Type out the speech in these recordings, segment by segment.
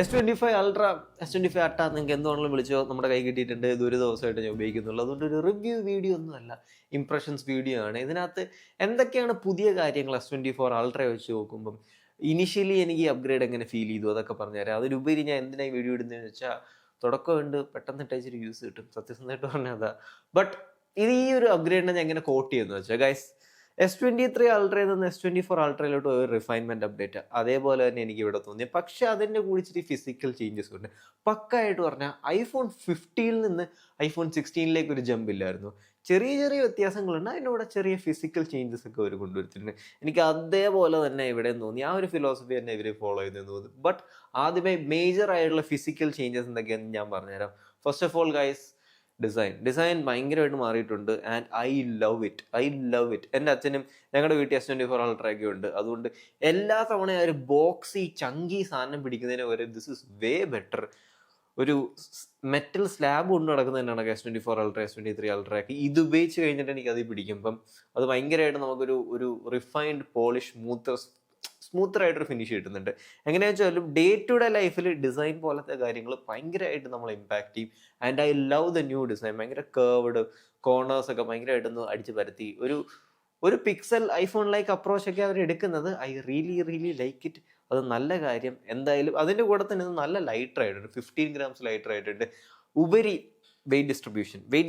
S25 Ultra, S25 അട്ട നിങ്ങൾക്ക് എന്തുകൊണ്ടെങ്കിലും വിളിച്ചോ, നമ്മുടെ കൈ കിട്ടിയിട്ടുണ്ട്. ഇതൊരു ദിവസമായിട്ട് ഞാൻ ഉപയോഗിക്കുന്നുള്ളൂ. അതുകൊണ്ട് ഒരു റിവ്യൂ വീഡിയോ ഒന്നുമല്ല, ഇംപ്രഷൻസ് വീഡിയോ ആണ്. ഇതിനകത്ത് എന്തൊക്കെയാണ് പുതിയ കാര്യങ്ങൾ S24 Ultra വെച്ച് നോക്കുമ്പം ഇനിഷ്യലി എനിക്ക് ഈ അപ്ഗ്രേഡ് എങ്ങനെ ഫീൽ ചെയ്തു അതൊക്കെ പറഞ്ഞുതരാം. അതിലുപരി ഞാൻ എന്തിനായി വീഡിയോ ഇടുന്നതെന്ന് വെച്ചാൽ തുടക്കമുണ്ട്, പെട്ടെന്ന് ഇട്ടൊരു യൂസ് കിട്ടും. സത്യസന്ധമായിട്ട് പറഞ്ഞാൽ അതാ. ബട്ട് ഇത് ഈ ഒരു അപ്ഗ്രേഡിനെ ഞാൻ എങ്ങനെ കോട്ട് ചെയ്യുന്നു വെച്ചാൽ, ഗൈസ് S23 Ultra നിന്ന് S24 Ultra ഒരു റിഫൈൻമെന്റ് അപ്ഡേറ്റ് അതേപോലെ തന്നെ എനിക്ക് ഇവിടെ തോന്നി. പക്ഷെ അതിൻ്റെ കൂടി ഇച്ചിരി ഫിസിക്കൽ ചേഞ്ചസ് ഉണ്ട്. പക്കായിട്ട് പറഞ്ഞാൽ iPhone 15 നിന്ന് iPhone 16 ഒരു ജമ്പ് ഇല്ലായിരുന്നു. ചെറിയ ചെറിയ വ്യത്യാസങ്ങളുണ്ട്, അതിൻ്റെ കൂടെ ചെറിയ ഫിസിക്കൽ ചേഞ്ചസ് ഒക്കെ അവർ കൊണ്ടുവരുത്തിട്ടുണ്ട്. എനിക്ക് അതേപോലെ തന്നെ ഇവിടെ തോന്നി. ആ ഒരു ഫിലോസഫി തന്നെ ഇവർ ഫോളോ ചെയ്തെന്ന് തോന്നുന്നു. ബട്ട് ആദ്യമേ മേജർ ആയിട്ടുള്ള ഫിസിക്കൽ ചേഞ്ചസ് എന്തൊക്കെയാണെന്ന് ഞാൻ പറഞ്ഞുതരാം. First of all guys, design ഭയങ്കരമായിട്ട് മാറിയിട്ടുണ്ട്. And I love it. എൻ്റെ അച്ഛനും ഞങ്ങളുടെ വീട്ടിൽ S24 Ultra ഒക്കെ ഉണ്ട്. അതുകൊണ്ട് എല്ലാ തവണയും ഒരു ബോക്സി ചങ്കി സാധനം പിടിക്കുന്നതിന് വരെ ദിസ് ഇസ് വേ ബെറ്റർ. ഒരു മെറ്റൽ സ്ലാബ് കൊണ്ട് നടക്കുന്നതന്നെയാണ് S24 Ultra, S23 Ultra ഒക്കെ. ഇത് ഉപയോഗിച്ച് കഴിഞ്ഞിട്ട് എനിക്ക് അത് പിടിക്കുമ്പം അത് ഭയങ്കരമായിട്ട് നമുക്കൊരു റിഫൈൻഡ് പോളിഷ് സ്മൂത്തറായിട്ടൊരു ഫിനിഷ് കിട്ടുന്നുണ്ട്. എങ്ങനെയാണെന്ന് വെച്ചാലും ഡേ ടു ഡേ ലൈഫിൽ ഡിസൈൻ പോലത്തെ കാര്യങ്ങൾ ഭയങ്കരമായിട്ട് നമ്മൾ ഇമ്പാക്ട് ചെയ്യും. And I love the new design. ഭയങ്കര കേർവ്ഡ് കോർണേഴ്സ് ഒക്കെ ഭയങ്കരമായിട്ടൊന്ന് അടിച്ച് പരത്തി ഒരു പിക്സൽ ഐഫോൺ ലൈക്ക് അപ്രോച്ച് ഒക്കെ അവർ എടുക്കുന്നത്. I really like it. അത് നല്ല കാര്യം. എന്തായാലും അതിൻ്റെ കൂടെ തന്നെ നല്ല ലൈറ്റർ ആയിട്ടുണ്ട്. 15 grams ലൈറ്റർ ആയിട്ടുണ്ട്. ഉപരി വെയിറ്റ്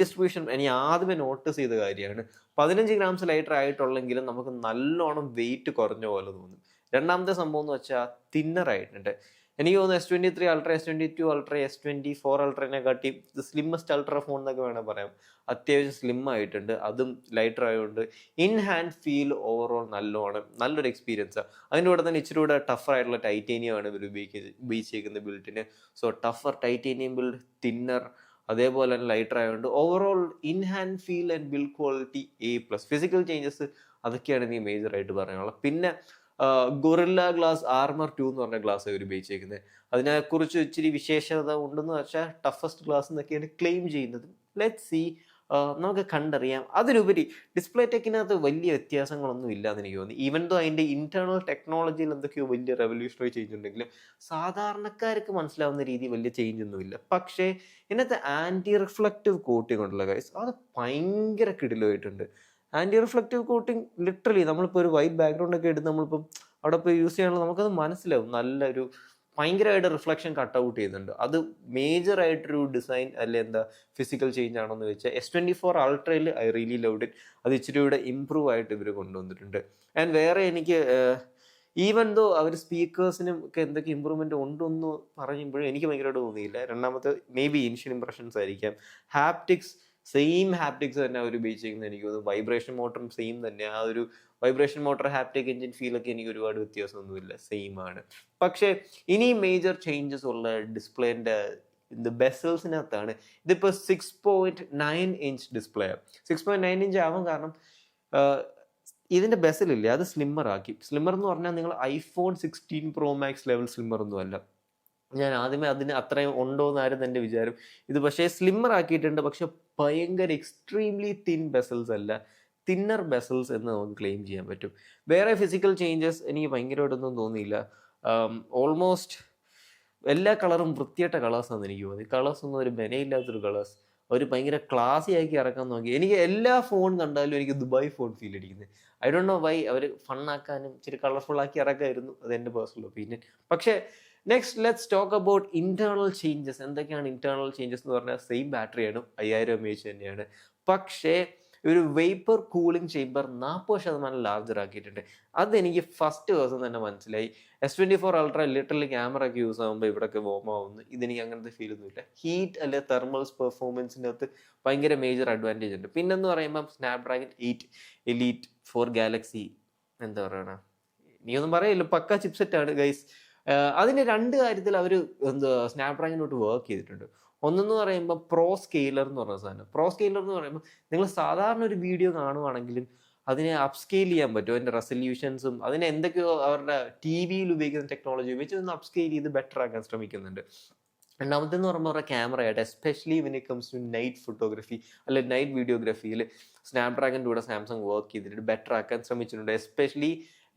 ഡിസ്ട്രിബ്യൂഷൻ എനിക്ക് ആദ്യമേ നോട്ടീസ് ചെയ്ത കാര്യമാണ്. 15 grams ലൈറ്റർ ആയിട്ടുള്ളെങ്കിലും നമുക്ക് നല്ലോണം വെയിറ്റ് കുറഞ്ഞ പോലെ തോന്നും. രണ്ടാമത്തെ സംഭവം എന്ന് വെച്ചാൽ തിന്നർ ആയിട്ടുണ്ട്. എനിക്ക് തോന്നുന്നു S23 Ultra, S22 Ultra, S24 Ultra കാട്ടി സ്ലിമ്മസ്റ്റ് അൾട്രാ ഫോൺ എന്നൊക്കെ വേണമെങ്കിൽ പറയാം. അത്യാവശ്യം സ്ലിം ആയിട്ടുണ്ട്. അതും ലൈറ്റർ ആയതുകൊണ്ട് ഇൻ ഹാൻഡ് ഫീൽ ഓവറോൾ നല്ലൊരു എക്സ്പീരിയൻസാണ്. അതിൻ്റെ കൂടെ തന്നെ ഇച്ചിരി കൂടെ ടഫർ ആയിട്ടുള്ള ടൈറ്റേനിയമാണ് ഇവർ ഉപയോഗിച്ചിരിക്കുന്ന ബിൽഡിന്. So tougher titanium build, thinner, അതേപോലെ തന്നെ ലൈറ്റർ ആയതുകൊണ്ട് overall in hand feel and build quality A+. Physical changes അതൊക്കെയാണ് എനിക്ക് മേജറായിട്ട് പറയാനുള്ളത്. പിന്നെ ഗൊറില്ല ഗ്ലാസ് ആർമർ 2 എന്ന് പറഞ്ഞ ഗ്ലാസ് അവർ ഉപയോഗിച്ചേക്കുന്നത്. അതിനെക്കുറിച്ച് ഇച്ചിരി വിശേഷത ഉണ്ടെന്ന് വെച്ചാൽ ടഫസ്റ്റ് ഗ്ലാസ് എന്നൊക്കെയാണ് ക്ലെയിം ചെയ്യുന്നത്. ലെറ്റ് സി, നമുക്ക് കണ്ടറിയാം. അതിലുപരി ഡിസ്പ്ലേ ടെക്കിനകത്ത് വലിയ വ്യത്യാസങ്ങളൊന്നും ഇല്ലാന്ന് എനിക്ക് തോന്നി. ഈവൻ ദോ അതിൻ്റെ ഇന്റേണൽ ടെക്നോളജിയിൽ എന്തൊക്കെയോ വലിയ റെവല്യൂഷണറി ചേഞ്ച് ഉണ്ടെങ്കിലും സാധാരണക്കാർക്ക് മനസ്സിലാവുന്ന രീതി വലിയ ചേഞ്ച് ഒന്നുമില്ല. പക്ഷേ ഇതിനകത്ത് ആൻറ്റി റിഫ്ലക്റ്റീവ് കോട്ടിംഗ് ഉണ്ടല്ലോ ഗൈസ്, അത് ഭയങ്കര കിടിലമായിട്ടുണ്ട്. ആൻറ്റി റിഫ്ലക്റ്റീവ് കോട്ടിങ് ലിറ്ററലി നമ്മളിപ്പോൾ ഒരു വൈറ്റ് ബാക്ക്ഗ്രൗണ്ട് ഒക്കെ എടുത്ത് നമ്മളിപ്പം അവിടെ പോയി യൂസ് ചെയ്യാനുള്ള നമുക്കത് മനസ്സിലാവും. നല്ലൊരു ഭയങ്കരമായിട്ട് റിഫ്ലക്ഷൻ കട്ട് ഔട്ട് ചെയ്യുന്നുണ്ട്. അത് മേജർ ആയിട്ടൊരു ഡിസൈൻ അല്ലെ എന്താ ഫിസിക്കൽ ചേഞ്ച് ആണെന്ന് വെച്ചാൽ S24 Ultra I really loved it. അത് ഇച്ചിരി കൂടെ ഇമ്പ്രൂവ് ആയിട്ട് ഇവർ കൊണ്ടുവന്നിട്ടുണ്ട്. ആൻഡ് വേറെ എനിക്ക് ഈവൻ ദോ അവർ സ്പീക്കേഴ്സിനും ഒക്കെ എന്തൊക്കെ ഇമ്പ്രൂവ്മെന്റ് ഉണ്ടെന്ന് പറയുമ്പോഴും എനിക്ക് ഭയങ്കരമായിട്ട് തോന്നിയില്ല. രണ്ടാമത്തെ മേ ബി ഇനിഷ്യൽ ഇംപ്രഷൻസ് ആയിരിക്കാം. സെയിം ഹാപ്റ്റിക്സ് തന്നെ അവർ ഉപയോഗിച്ചിരിക്കുന്നത്. എനിക്ക് തോന്നുന്നു വൈബ്രേഷൻ മോട്ടറും സെയിം തന്നെ. ആ ഒരു വൈബ്രേഷൻ മോട്ടർ ഹാപ്റ്റിക് എഞ്ചിൻ ഫീലൊക്കെ എനിക്ക് ഒരുപാട് വ്യത്യാസമൊന്നുമില്ല, സെയിം ആണ്. പക്ഷേ ഇനി മേജർ ചേഞ്ചസ് ഉള്ള ഡിസ്പ്ലേൻ്റെ ബെസൽസിനകത്താണ്. ഇതിപ്പോൾ 6.9 ഇഞ്ച് ഡിസ്പ്ലേ. 6.9 ഇഞ്ച് ആവാൻ കാരണം ഇതിൻ്റെ ബെസലില്ലേ അത് സ്ലിമ്മർ ആക്കി. സ്ലിമ്മർ എന്ന് പറഞ്ഞാൽ നിങ്ങൾ iPhone 16 Pro Max level slimmer ഒന്നും അല്ല. ഞാൻ ആദ്യമേ അതിന് അത്രയും ഉണ്ടോ എന്നായിരുന്നു എൻ്റെ വിചാരം. ഇത് പക്ഷേ സ്ലിമ്മർ ആക്കിയിട്ടുണ്ട്. പക്ഷെ ഭയങ്കര എക്സ്ട്രീംലി തിൻ ബെസൽസ് അല്ല, തിന്നർ ബെസൽസ് എന്ന് നമുക്ക് ക്ലെയിം ചെയ്യാൻ പറ്റും. വേറെ ഫിസിക്കൽ ചേഞ്ചസ് എനിക്ക് ഭയങ്കരമായിട്ടൊന്നും തോന്നിയില്ല. ഓൾമോസ്റ്റ് എല്ലാ കളറും വൃത്തിയായിട്ട കളേഴ്സാണെന്ന് എനിക്ക് തോന്നി. കളേഴ്സ് ഒന്നും ഒരു ബെനയില്ലാത്തൊരു കളേഴ്സ്. അവർ ഭയങ്കര ക്ലാസി ആക്കി ഇറക്കാൻ നോക്കി. എനിക്ക് എല്ലാ ഫോൺ കണ്ടാലും എനിക്ക് ദുബായ് ഫോൺ ഫീൽ അടിക്കുന്നത്. I don't know why. അവർ ഫണ്ണാക്കാനും ഇച്ചിരി കളർഫുൾ ആക്കി ഇറക്കായിരുന്നു. അത് എൻ്റെ പേഴ്സണൽ ഒപ്പീനിയൻ. പക്ഷേ next let's talk about internal changes. എന്തൊക്കെയാണ് ഇന്റേണൽ ചേഞ്ചസ് എന്ന് പറഞ്ഞാൽ സെയിം ബാറ്ററിയാണ്, 5000 mAh തന്നെയാണ്. പക്ഷേ ഒരു വേപ്പർ കൂളിംഗ് ചേമ്പർ 40% ലാർജർ ആക്കിയിട്ടുണ്ട്. അതെനിക്ക് ഫസ്റ്റ് ദിവസം തന്നെ മനസ്സിലായി. S24 Ultra ലിറ്ററലി ക്യാമറ ഒക്കെ യൂസ് ആകുമ്പോൾ ഇവിടെയൊക്കെ വോം ആവുന്നു. ഇതെനിക്ക് അങ്ങനത്തെ ഫീൽ ഒന്നുമില്ല. ഹീറ്റ് അല്ലെ തെർമൽസ് പെർഫോമൻസിൻ്റെ അകത്ത് ഭയങ്കര മേജർ അഡ്വാൻറ്റേജ് ഉണ്ട്. പിന്നെന്ന് പറയുമ്പം Snapdragon 8 Elite 4 Galaxy എന്താ പറയണ, നീയൊന്നും പറയില്ല, പക്ക ചിപ്സെറ്റാണ് ഗൈസ്. അതിൻ്റെ രണ്ട് കാര്യത്തിൽ അവർ സ്നാപ്ഡ്രാഗണിലോട്ട് വർക്ക് ചെയ്തിട്ടുണ്ട്. ഒന്നെന്ന് പറയുമ്പോൾ പ്രോ സ്കെയിലർ എന്ന് പറഞ്ഞ സാധനം. പ്രോ സ്കെയിലർ എന്ന് പറയുമ്പോൾ നിങ്ങൾ സാധാരണ ഒരു വീഡിയോ കാണുവാണെങ്കിലും അതിനെ അപ്സ്കെയിൽ ചെയ്യാൻ പറ്റും. അതിൻ്റെ റെസൊല്യൂഷൻസും അതിനെ എന്തൊക്കെയോ അവരുടെ TV-യിൽ ഉപയോഗിക്കുന്ന ടെക്നോളജി ഉപയോഗിച്ച് ഒന്ന് അപ്സ്കെയിൽ ചെയ്ത് ബെറ്റർ ആക്കാൻ ശ്രമിക്കുന്നുണ്ട്. രണ്ടാമത്തെന്ന് പറയുമ്പോൾ അവരുടെ ക്യാമറയായിട്ട് especially when it comes to night photography അല്ലെ നൈറ്റ് വീഡിയോഗ്രാഫിയിൽ സ്നാപ്ഡ്രാഗണിൻ്റെ കൂടെ സാംസങ് വർക്ക് ചെയ്തിട്ട് ബെറ്റർ ആക്കാൻ ശ്രമിച്ചിട്ടുണ്ട്. Especially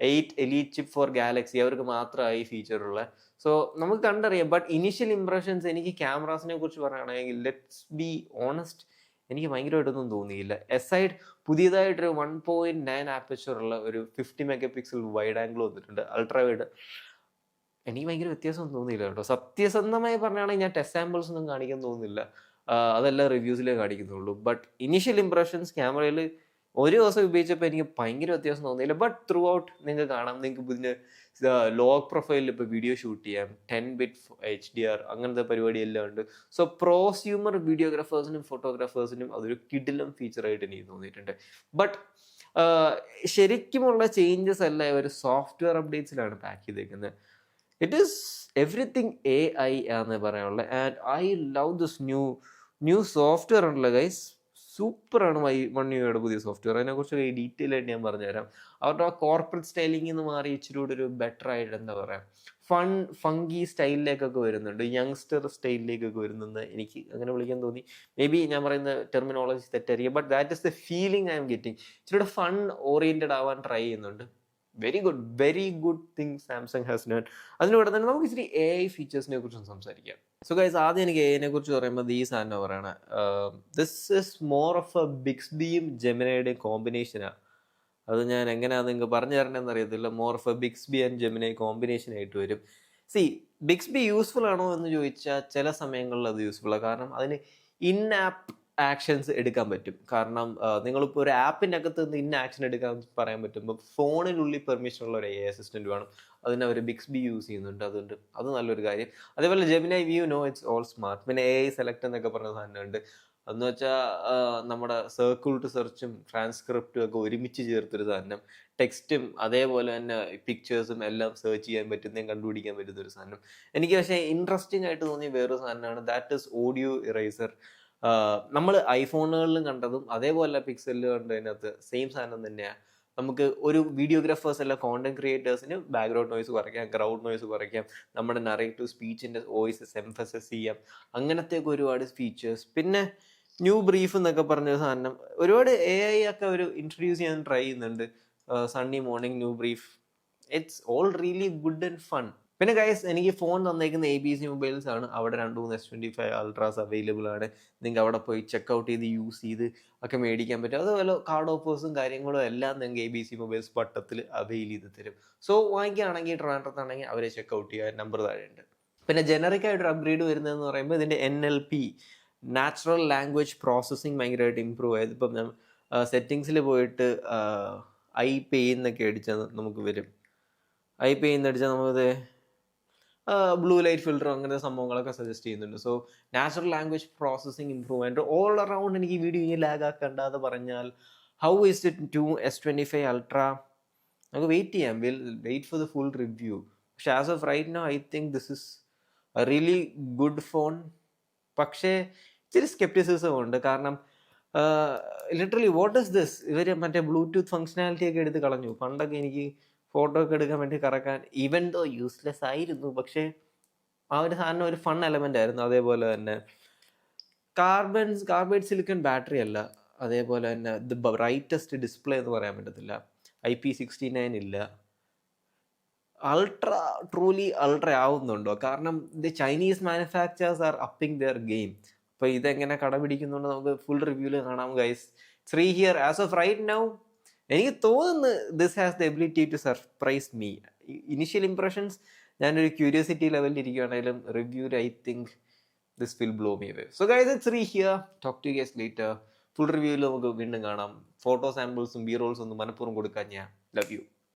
8 elite chip for Galaxy, അവർക്ക് മാത്രമായി ഫീച്ചറുള്ള. സോ നമുക്ക് കണ്ടറിയാം. ബട്ട് ഇനിഷ്യൽ ഇംപ്രഷൻസ് എനിക്ക് ക്യാമറാസിനെ കുറിച്ച് പറയുകയാണെങ്കിൽ, ലെറ്റ്സ് ബി ഓണസ്റ്റ്, എനിക്ക് ഭയങ്കരമായിട്ടൊന്നും തോന്നിയില്ല. എസൈഡ് പുതിയതായിട്ടൊരു 1.9 ആപ്പച്ചറുള്ള ഒരു 50 മെഗാ പിക്സൽ വൈഡ് ആംഗിൾ വന്നിട്ടുണ്ട്, അൾട്രാ വൈഡ്. എനിക്ക് ഭയങ്കര വ്യത്യാസമൊന്നും തോന്നിയില്ല കേട്ടോ. സത്യസന്ധമായി പറഞ്ഞാണെങ്കിൽ ഞാൻ ടെസ്റ്റ് സാമ്പിൾസ് ഒന്നും കാണിക്കാൻ തോന്നുന്നില്ല, അതെല്ലാം റിവ്യൂസിലേ കാണിക്കുന്നുള്ളൂ. ബട്ട് ഇനീഷ്യൽ ഇംപ്രഷൻസ് ക്യാമറയിൽ ഒരു ദിവസം ഉപയോഗിച്ചപ്പോൾ എനിക്ക് ഭയങ്കര വ്യത്യാസം തോന്നിയില്ല. ബട്ട് ത്രൂ ഔട്ട് നിങ്ങൾക്ക് കാണാം, നിങ്ങൾക്ക് ഇതിന് ലോഗ് പ്രൊഫൈലിൽ ഇപ്പോൾ വീഡിയോ ഷൂട്ട് ചെയ്യാം, 10 ബിറ്റ് HDR അങ്ങനത്തെ പരിപാടിയെല്ലാം ഉണ്ട്. സോ പ്രോസ്യൂമർ വീഡിയോഗ്രാഫേഴ്സിനും ഫോട്ടോഗ്രാഫേഴ്സിനും അതൊരു കിടിലം ഫീച്ചറായിട്ട് എനിക്ക് തോന്നിയിട്ടുണ്ട്. ബട്ട് ശരിക്കുമുള്ള ചേഞ്ചസ് അല്ല ഇവർ സോഫ്റ്റ്വെയർ അപ്ഡേറ്റ്സിലാണ് പാക്ക് ചെയ്തേക്കുന്നത്. ഇറ്റ് ഈസ് എവറിത്തിങ് AI ആണെന്ന് പറയാനുള്ളത്. And I love this new software ഉണ്ടല്ലോ ഗൈസ്, സൂപ്പറാണ്. 1UI പുതിയ സോഫ്റ്റ്വെയർ, അതിനെക്കുറിച്ച് ഡീറ്റെയിൽ ആയിട്ട് ഞാൻ പറഞ്ഞുതരാം. അവരുടെ ആ കോർപ്പറേറ്റ് സ്റ്റൈലിംഗ് എന്ന് മാറി ഇച്ചിരി കൂടെ ഒരു ബെറ്റർ ആയിട്ട് എന്താ പറയുക, ഫങ്കി സ്റ്റൈലിലേക്കൊക്കെ വരുന്നുണ്ട്, യങ്സ്റ്റർ സ്റ്റൈലിലേക്കൊക്കെ വരുന്നത് എനിക്ക് അങ്ങനെ വിളിക്കാൻ തോന്നി. മേ ബി ഞാൻ പറയുന്ന ടെർമിനോളജി തെറ്റായിരിക്കും, but that is the feeling I'm getting. ഇച്ചിരി ഫൺ ഓറിയൻറ്റഡ് ആവാൻ ട്രൈ ചെയ്യുന്നുണ്ട്. Very good thing Samsung has done. അതിലൂടെ തന്നെ നമുക്ക് ഇച്ചിരി AI ഫീച്ചേഴ്സിനെ കുറിച്ചും സംസാരിക്കാം. സോ ഗൈസ്, ആദ്യം എനിക്ക് AI നെ കുറിച്ച് പറയുമ്പോൾ ഈ സാധനം പറയണ, this is more of a ബിക്സ്ബിയും ജെമിനയുടെയും കോമ്പിനേഷനാണ്. അത് ഞാൻ എങ്ങനെയാണെന്ന് നിങ്ങൾക്ക് പറഞ്ഞു തരണമെന്ന് അറിയത്തില്ല. More of a Bixby and Gemini combination ആയിട്ട് വരും. ബിക്സ്ബി യൂസ്ഫുൾ ആണോ എന്ന് ചോദിച്ചാൽ ചില സമയങ്ങളിൽ അത് യൂസ്ഫുള്ളാണ്. കാരണം അതിന് ഇൻ ആപ്പ് ആക്ഷൻസ് എടുക്കാൻ പറ്റും. കാരണം നിങ്ങളിപ്പോൾ ഒരു ആപ്പിൻ്റെ അകത്ത് നിന്ന് ഇന്ന ആക്ഷൻ എടുക്കാൻ പറയാൻ പറ്റുമ്പോൾ ഫോണിനുള്ളിൽ പെർമിഷൻ ഉള്ള ഒരു AI അസിസ്റ്റൻറ്റ് വേണം. അതിന് അവർ ബിക്സ്ബി യൂസ് ചെയ്യുന്നുണ്ട്, അതുകൊണ്ട് അത് നല്ലൊരു കാര്യം. അതേപോലെ Gemini view no it's all smart. പിന്നെ AI സെലക്ട് എന്നൊക്കെ പറഞ്ഞ സാധനമുണ്ട്. അതെന്ന് വെച്ചാൽ നമ്മുടെ സർക്കിൾ ടു സെർച്ചും ട്രാൻസ്ക്രിപ്റ്റും ഒക്കെ ഒരുമിച്ച് ചേർത്തൊരു സാധനം. ടെക്സ്റ്റും അതേപോലെ തന്നെ പിക്ചേഴ്സും എല്ലാം സെർച്ച് ചെയ്യാൻ പറ്റുന്നതും കണ്ടുപിടിക്കാൻ പറ്റുന്നൊരു സാധനം. എനിക്ക് പക്ഷേ ഇൻട്രസ്റ്റിംഗ് ആയിട്ട് തോന്നിയ വേറൊരു സാധനമാണ്, ദാറ്റ് ഇസ് ഓഡിയോ ഇറേസർ. നമ്മൾ ഐഫോണുകളിലും കണ്ടതും അതേപോലെ പിക്സലിൽ കണ്ടതിനകത്ത് സെയിം സാധനം തന്നെയാണ്. നമുക്ക് ഒരു വീഡിയോഗ്രാഫേഴ്സ് അല്ല, കോണ്ടന്റ് ക്രിയേറ്റേഴ്സിന് ബാക്ക്ഗ്രൗണ്ട് നോയ്സ് കുറയ്ക്കാം, ക്രൗഡ് നോയ്സ് കുറയ്ക്കാം, നമ്മുടെ നറേറ്റീവ് സ്പീച്ചിൻ്റെ വോയിസസ് എംഫസൈസ് ചെയ്യാം, അങ്ങനത്തെയൊക്കെ ഒരുപാട് ഫീച്ചേഴ്സ്. പിന്നെ ന്യൂ ബ്രീഫ് എന്നൊക്കെ പറഞ്ഞ സാധനം ഒരുപാട് AI ഒക്കെ ഒരു ഇൻട്രൊഡ്യൂസ് ചെയ്യാൻ ട്രൈ ചെയ്യുന്നുണ്ട്. Sunday morning new brief, it's all really good and fun. പിന്നെ ഗൈസ്, എനിക്ക് ഫോൺ തന്നേക്കുന്ന ABC മൊബൈൽസ് ആണ്. അവിടെ 2-3 S25 അൾട്രാസ് അവൈലബിൾ ആണ്. നിങ്ങൾക്ക് അവിടെ പോയി ചെക്കൗട്ട് ചെയ്ത് യൂസ് ചെയ്ത് ഒക്കെ മേടിക്കാൻ പറ്റും. അതുപോലെ കാർഡ് ഓഫേഴ്സും കാര്യങ്ങളും എല്ലാം നിങ്ങൾക്ക് ABC മൊബൈൽസ് പട്ടത്തിൽ അവൈൽ ചെയ്ത് തരും. സോ വാങ്ങിക്കുകയാണെങ്കിൽ ട്രാൻഡ്രത്താണെങ്കിൽ അവരെ ചെക്കൗട്ട് ചെയ്യുക, നമ്പർ താഴെയുണ്ട്. പിന്നെ ജനറിക് ആയിട്ടൊരു അപ്ഗ്രേഡ് വരുന്നതെന്ന് പറയുമ്പോൾ ഇതിൻ്റെ NLP, നാച്ചുറൽ ലാംഗ്വേജ് പ്രോസസ്സിങ് ഭയങ്കരമായിട്ട് ഇമ്പ്രൂവ് ആയത്. ഇപ്പം ഞാൻ സെറ്റിങ്സിൽ പോയിട്ട് IP എന്നൊക്കെ അടിച്ചാൽ നമുക്ക് വരും. IP എന്നടിച്ചാൽ നമുക്കത് ബ്ലൂ ലൈറ്റ് ഫിൽറ്റർ അങ്ങനത്തെ സംഭവങ്ങളൊക്കെ സജസ്റ്റ് ചെയ്യുന്നുണ്ട്. So natural language processing improvement all around. എനിക്ക് വീഡിയോ ഇനി ലാഗ് ആക്കണ്ടാതെ പറഞ്ഞാൽ, how is it to S25 ultra? നമുക്ക് വെയിറ്റ് ചെയ്യാം, wait for the full review. പക്ഷേ as of right now I think this is a really good phone. പക്ഷേ ഇച്ചിരി scepticism ഉണ്ട്. കാരണം ലിറ്ററലി വാട്ട് ഇസ് ദിസ്? ഇവർ മറ്റേ ബ്ലൂടൂത്ത് ഫങ്ഷനാലിറ്റി ഒക്കെ എടുത്ത് കളഞ്ഞു. പണ്ടൊക്കെ എനിക്ക് ഫോട്ടോ ഒക്കെ എടുക്കാൻ വേണ്ടി കറക്കാൻ, ഈവൻ ദോ യൂസ്ലെസ് ആയിരുന്നു, പക്ഷേ ആ ഒരു സാധനം ഒരു ഫൺ എലമെൻ്റ് ആയിരുന്നു. അതേപോലെ തന്നെ കാർബൈഡ് സിലിക്കൺ ബാറ്ററി അല്ല, അതേപോലെ തന്നെ ദ ബ്രൈറ്റസ്റ്റ് ഡിസ്പ്ലേ എന്ന് പറയാൻ പറ്റത്തില്ല, IP69 ഇല്ല. ട്രൂലി അൾട്ര ആവുന്നുണ്ടോ? കാരണം the Chinese manufacturers are upping their game. അപ്പോൾ ഇതെങ്ങനെ കടപിടിക്കുന്നുണ്ട് നമുക്ക് ഫുൾ റിവ്യൂവിൽ കാണാം guys. 3 here as of right now. എനിക്ക് തോന്നുന്നു this has the ability to surprise me. Initial impressions ഞാനൊരു ക്യൂരിയോസിറ്റി ലെവലിൽ ഇരിക്കുകയാണെങ്കിലും റിവ്യൂവിൽ I think this will blow me away. So guys, it's 3 here. Talk to you guys later. Full റിവ്യൂവിൽ നമുക്ക് വീണ്ടും കാണാം. ഫോട്ടോ സാമ്പിൾസും B-റോൾസും ഒന്നും മനഃപൂർവ്വം കൊടുക്കാൻ ഞാൻ ലവ് യു.